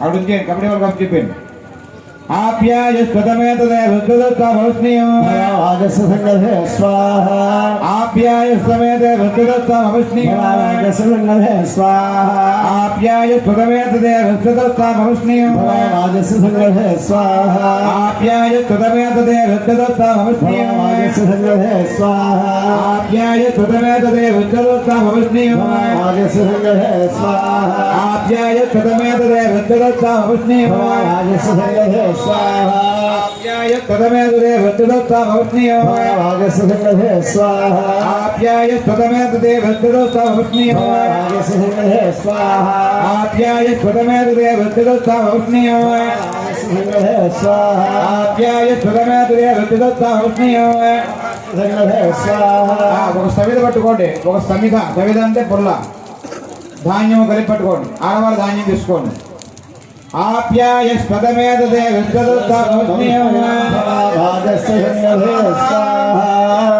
అప్పుడు కబడ్డీ వాళ్ళు కప్పు చెప్పాను. ఆప్యాయ స్వతమేతదేవస్నియం ఆగస్సంగధే స్వాహ ఆప్యాయ స్వతమేతదేవస్నియం ఆగస్సంగధే స్వాహ ఆప్యాయ స్వతమేతదేవస్నియం ఆగస్సంగధే స్వాహ ఆప్యాయ స్వతమేతదేవస్నియం ఆగస్సంగధే స్వాహ ఆప్యాయ స్వతమేతదేవస్నియం ఆగస్సంగధే స్వాహ ఆప్యాయ స్వతమేతదేవస్నియం ఆగస్సంగధే స్వాహ ఆప్యాయ స్వతమేతదేవస్నియం ఆగస్సంగధే స్వాహ ఆప్యాయ స్వతమేతదేవస్నియం ఆగస్సంగధే స్వాహ ఆప్యాయ స్వతమేతదేవస్నియం ఆగస్సంగధే స్వాహ ఆప్యాయ స్వతమేతదేవస్నియం సంగధే స్వాహ. ఒక సవిధ పట్టుకోండి. ఒక సమిధ అంటే పుల్ల ధాన్యం కలిపి పట్టుకోండి. ఆడవాళ్ళు ధాన్యం తీసుకోండి. ఆప్యాయ స్పదమేదే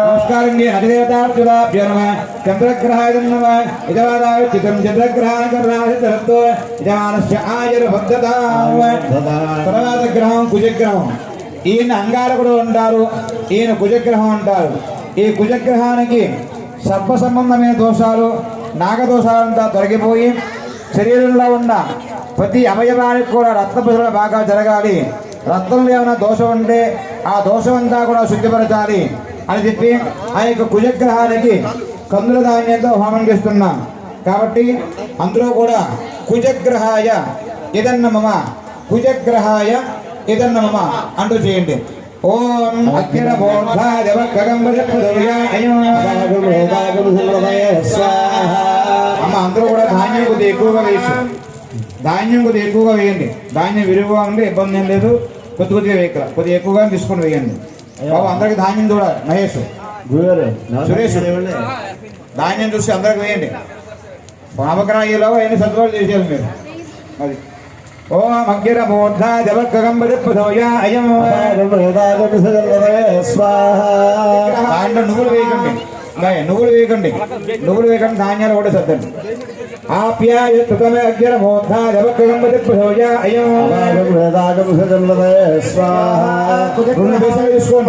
నమస్కారం అధిదేవతాభ్యో నమ చంద్రగ్రహాయ నమ యజమానాయ చిత్రం చంద్రగ్రహానకర్ణాతో యజమానస్య ఆయుర్భద్రత. తర్వాత గ్రహం కుజగ్రహం. ఈయన అంగారకుడు అంటారు, ఈయన కుజగ్రహం అంటారు. ఈ కుజగ్రహానికి సర్ప సంబంధమైన దోషాలు నాగదోషాలంతా తొలగిపోయి శరీరంలో ఉన్న ప్రతి అవయవానికి కూడా రక్త ప్రసరణ బాగా జరగాలి. రక్తంలో ఏమైనా దోషం ఉంటే ఆ దోషం అంతా కూడా శుద్ధిపరచాలి అని చెప్పి ఆ యొక్క కుజగ్రహానికి కందుల ధాన్యంతో హోమం చేస్తున్నాం. కాబట్టి అందులో కూడా కుజగ్రహాయ ఇదన్న మమ కుజగ్రహాయ ఇదన్న మమ అంటూ చేయండి. ఓం అగ్నిర బోధాయవ అమ్మ అందరూ కూడా ధాన్యం కొద్దిగా ఎక్కువగా వేసి ధాన్యం విరివిగా ఉంటే ఇబ్బంది ఏం లేదు. కొద్దిగా వేయక కొద్దిగా ఎక్కువగా తీసుకొని వేయండి బాబు. అందరికి ధాన్యం చూడాలి. మహేష్ సురేష్ ధాన్యం చూసి అందరికి వేయండి. పాపగ్రాహీలో ఎన్ని సత్వాలు చేసేయాలి మీరు. అది ఓం అగ్నిర బోధాయవ దాంట్లో నువ్వులు వేయకండి. నువ్వులు వేయకండి ధాన్యాలు కూడా సర్దండి. ఆప్యాయ తుకమే అగ్నిర బోధాయవ తీసుకోండి.